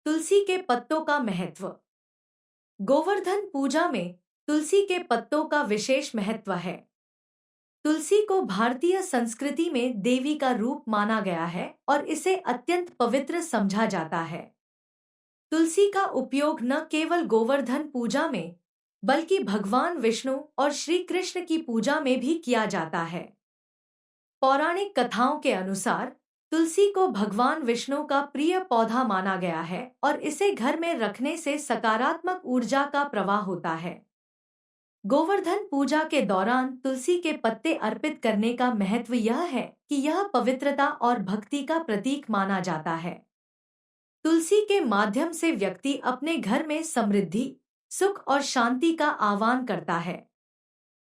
तुलसी के पत्तों का महत्व। गोवर्धन पूजा में तुलसी के पत्तों का विशेष महत्व है। तुलसी को भारतीय संस्कृति में देवी का रूप माना गया है और इसे अत्यंत पवित्र समझा जाता है। तुलसी का उपयोग न केवल गोवर्धन पूजा में बल्कि भगवान विष्णु और श्री कृष्ण की पूजा में भी किया जाता है। पौराणिक कथाओं के अनुसार तुलसी को भगवान विष्णु का प्रिय पौधा माना गया है और इसे घर में रखने से सकारात्मक ऊर्जा का प्रवाह होता है। गोवर्धन पूजा के दौरान तुलसी के पत्ते अर्पित करने का महत्व यह है कि यह पवित्रता और भक्ति का प्रतीक माना जाता है। तुलसी के माध्यम से व्यक्ति अपने घर में समृद्धि, सुख और शांति का आह्वान करता है।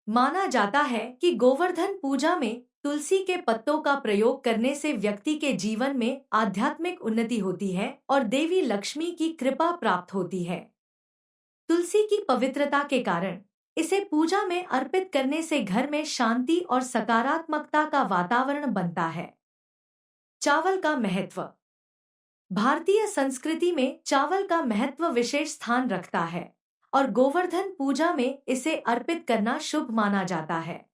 माना जाता है कि गोवर्धन पूजा में तुलसी के पत्तों का प्रयोग करने से व्यक्ति के जीवन में आध्यात्मिक उन्नति होती है और देवी लक्ष्मी की कृपा प्राप्त होती है। तुलसी की पवित्रता के कारण इसे पूजा में अर्पित करने से घर में शांति और सकारात्मकता का वातावरण बनता है। चावल का महत्व। भारतीय संस्कृति में चावल का महत्व विशेष स्थान रखता है और गोवर्धन पूजा में इसे अर्पित करना शुभ माना जाता है।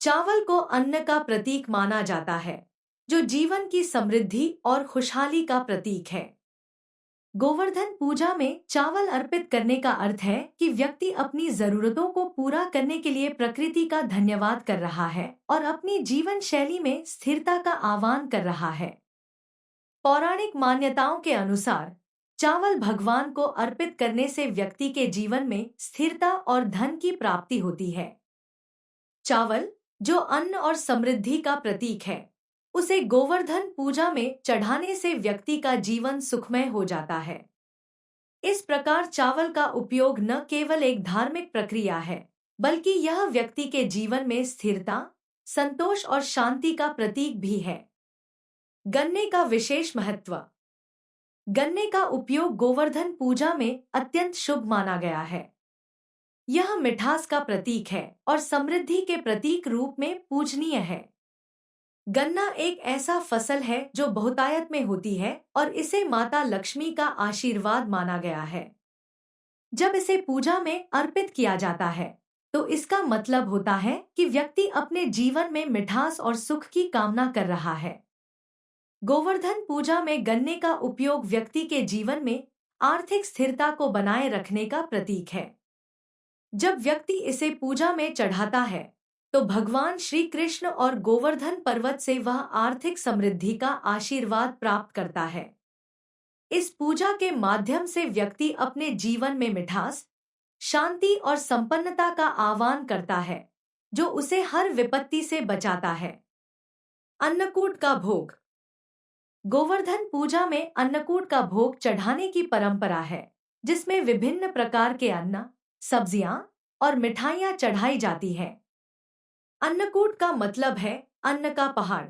चावल को अन्न का प्रतीक माना जाता है, जो जीवन की समृद्धि और खुशहाली का प्रतीक है। गोवर्धन पूजा में चावल अर्पित करने का अर्थ है कि व्यक्ति अपनी जरूरतों को पूरा करने के लिए प्रकृति का धन्यवाद कर रहा है और अपनी जीवन शैली में स्थिरता का आह्वान कर रहा है। पौराणिक मान्यताओं के अनुसार चावल भगवान को अर्पित करने से व्यक्ति के जीवन में स्थिरता और धन की प्राप्ति होती है। चावल, जो अन्न और समृद्धि का प्रतीक है, उसे गोवर्धन पूजा में चढ़ाने से व्यक्ति का जीवन सुखमय हो जाता है। इस प्रकार चावल का उपयोग न केवल एक धार्मिक प्रक्रिया है, बल्कि यह व्यक्ति के जीवन में स्थिरता, संतोष और शांति का प्रतीक भी है। गन्ने का विशेष महत्व। गन्ने का उपयोग गोवर्धन पूजा में अत्यंत शुभ माना गया है। यह मिठास का प्रतीक है और समृद्धि के प्रतीक रूप में पूजनीय है। गन्ना एक ऐसा फसल है जो बहुतायत में होती है और इसे माता लक्ष्मी का आशीर्वाद माना गया है। जब इसे पूजा में अर्पित किया जाता है, तो इसका मतलब होता है कि व्यक्ति अपने जीवन में मिठास और सुख की कामना कर रहा है। गोवर्धन पूजा में गन्ने का उपयोग व्यक्ति के जीवन में आर्थिक स्थिरता को बनाए रखने का प्रतीक है। जब व्यक्ति इसे पूजा में चढ़ाता है, तो भगवान श्री कृष्ण और गोवर्धन पर्वत से वह आर्थिक समृद्धि का आशीर्वाद प्राप्त करता है। इस पूजा के माध्यम से व्यक्ति अपने जीवन में मिठास, शांति और संपन्नता का आह्वान करता है, जो उसे हर विपत्ति से बचाता है। अन्नकूट का भोग। गोवर्धन पूजा में अन्नकूट का भोग चढ़ाने की परंपरा है, जिसमें विभिन्न प्रकार के अन्न, सब्जियां और मिठाइयां चढ़ाई जाती है। अन्नकूट का मतलब है अन्न का पहाड़।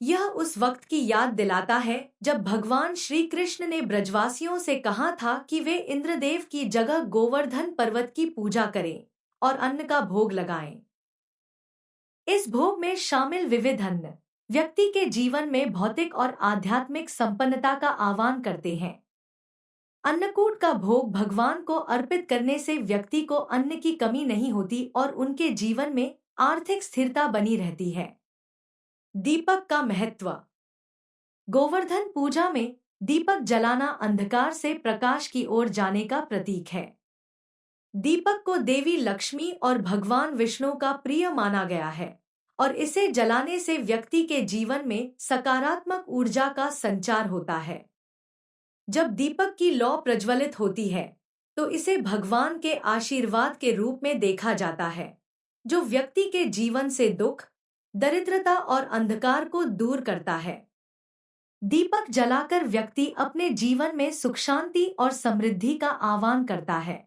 यह उस वक्त की याद दिलाता है जब भगवान श्री कृष्ण ने ब्रजवासियों से कहा था कि वे इंद्रदेव की जगह गोवर्धन पर्वत की पूजा करें और अन्न का भोग लगाएं। इस भोग में शामिल विविध अन्न व्यक्ति के जीवन में भौतिक और आध्यात्मिक संपन्नता का आह्वान करते हैं। अन्नकूट का भोग भगवान को अर्पित करने से व्यक्ति को अन्न की कमी नहीं होती और उनके जीवन में आर्थिक स्थिरता बनी रहती है। दीपक का महत्व। गोवर्धन पूजा में दीपक जलाना अंधकार से प्रकाश की ओर जाने का प्रतीक है। दीपक को देवी लक्ष्मी और भगवान विष्णु का प्रिय माना गया है और इसे जलाने से व्यक्ति के जीवन में सकारात्मक ऊर्जा का संचार होता है। जब दीपक की लौ प्रज्वलित होती है, तो इसे भगवान के आशीर्वाद के रूप में देखा जाता है, जो व्यक्ति के जीवन से दुख, दरिद्रता और अंधकार को दूर करता है। दीपक जलाकर व्यक्ति अपने जीवन में सुख, शांति और समृद्धि का आह्वान करता है।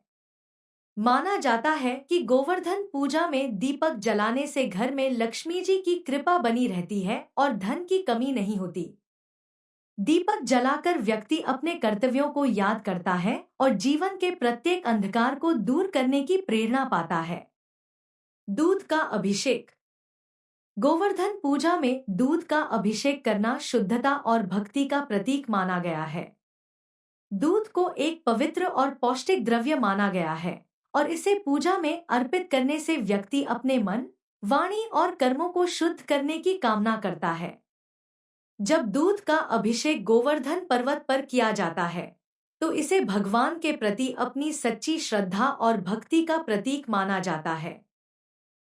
माना जाता है कि गोवर्धन पूजा में दीपक जलाने से घर में लक्ष्मी जी की कृपा बनी रहती है और धन की कमी नहीं होती। दीपक जलाकर व्यक्ति अपने कर्तव्यों को याद करता है और जीवन के प्रत्येक अंधकार को दूर करने की प्रेरणा पाता है। दूध का अभिषेक। गोवर्धन पूजा में दूध का अभिषेक करना शुद्धता और भक्ति का प्रतीक माना गया है। दूध को एक पवित्र और पौष्टिक द्रव्य माना गया है और इसे पूजा में अर्पित करने से व्यक्ति अपने मन, वाणी और कर्मों को शुद्ध करने की कामना करता है। जब दूध का अभिषेक गोवर्धन पर्वत पर किया जाता है, तो इसे भगवान के प्रति अपनी सच्ची श्रद्धा और भक्ति का प्रतीक माना जाता है।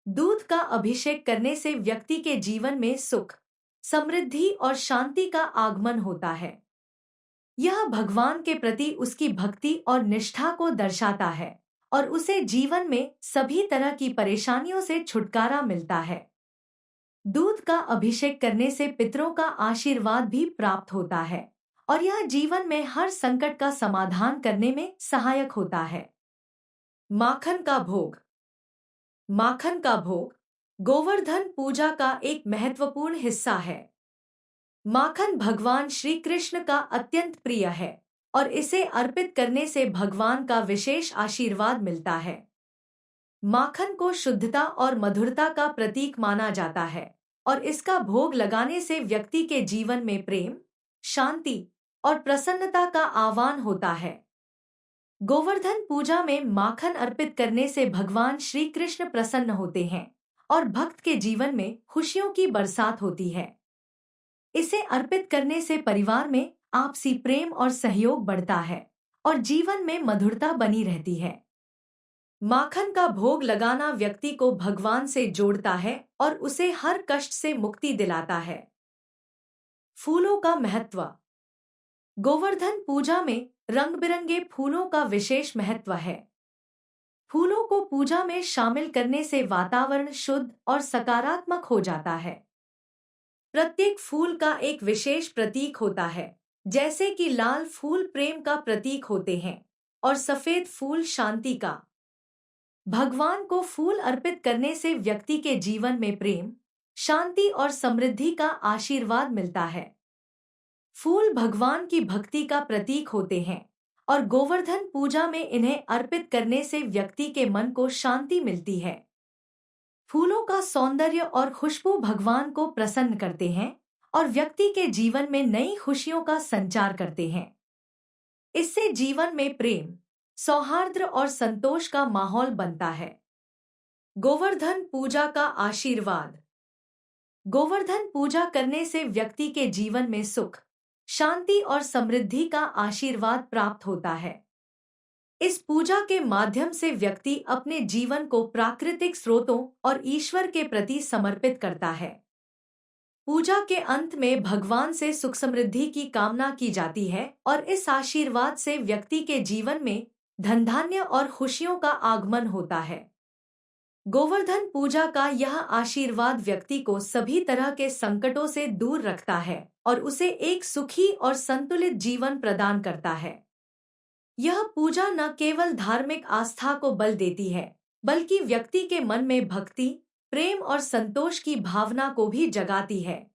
दूध का अभिषेक करने से व्यक्ति के जीवन में सुख, समृद्धि और शांति का आगमन होता है। यह भगवान के प्रति उसकी भक्ति और निष्ठा को दर्शाता है और उसे जीवन में सभी तरह की परेशानियों से छुटकारा मिलता है। दूध का अभिषेक करने से पितरों का आशीर्वाद भी प्राप्त होता है और यह जीवन में हर संकट का समाधान करने में सहायक होता है। माखन का भोग। माखन का भोग गोवर्धन पूजा का एक महत्वपूर्ण हिस्सा है। माखन भगवान श्री कृष्ण का अत्यंत प्रिय है और इसे अर्पित करने से भगवान का विशेष आशीर्वाद मिलता है। माखन को शुद्धता और मधुरता का प्रतीक माना जाता है और इसका भोग लगाने से व्यक्ति के जीवन में प्रेम, शांति और प्रसन्नता का आह्वान होता है। गोवर्धन पूजा में माखन अर्पित करने से भगवान श्री कृष्ण प्रसन्न होते हैं और भक्त के जीवन में खुशियों की बरसात होती है। इसे अर्पित करने से परिवार में आपसी प्रेम और सहयोग बढ़ता है और जीवन में मधुरता बनी रहती है। माखन का भोग लगाना व्यक्ति को भगवान से जोड़ता है और उसे हर कष्ट से मुक्ति दिलाता है। फूलों का महत्व। गोवर्धन पूजा में रंग बिरंगे फूलों का विशेष महत्व है। फूलों को पूजा में शामिल करने से वातावरण शुद्ध और सकारात्मक हो जाता है। प्रत्येक फूल का एक विशेष प्रतीक होता है, जैसे कि लाल फूल प्रेम का प्रतीक होते हैं और सफेद फूल शांति का। भगवान को फूल अर्पित करने से व्यक्ति के जीवन में प्रेम, शांति और समृद्धि का आशीर्वाद मिलता है। फूल भगवान की भक्ति का प्रतीक होते हैं और गोवर्धन पूजा में इन्हें अर्पित करने से व्यक्ति के मन को शांति मिलती है। फूलों का सौंदर्य और खुशबू भगवान को प्रसन्न करते हैं और व्यक्ति के जीवन में नई खुशियों का संचार करते हैं। इससे जीवन में प्रेम, सौहार्द और संतोष का माहौल बनता है। गोवर्धन पूजा का आशीर्वाद। गोवर्धन पूजा करने से व्यक्ति के जीवन में सुख, शांति और समृद्धि का आशीर्वाद प्राप्त होता है। इस पूजा के माध्यम से व्यक्ति अपने जीवन को प्राकृतिक स्रोतों और ईश्वर के प्रति समर्पित करता है। पूजा के अंत में भगवान से सुख समृद्धि की कामना की जाती है और इस आशीर्वाद से व्यक्ति के जीवन में धन धान्य और खुशियों का आगमन होता है। गोवर्धन पूजा का यह आशीर्वाद व्यक्ति को सभी तरह के संकटों से दूर रखता है और उसे एक सुखी और संतुलित जीवन प्रदान करता है। यह पूजा न केवल धार्मिक आस्था को बल देती है, बल्कि व्यक्ति के मन में भक्ति, प्रेम और संतोष की भावना को भी जगाती है।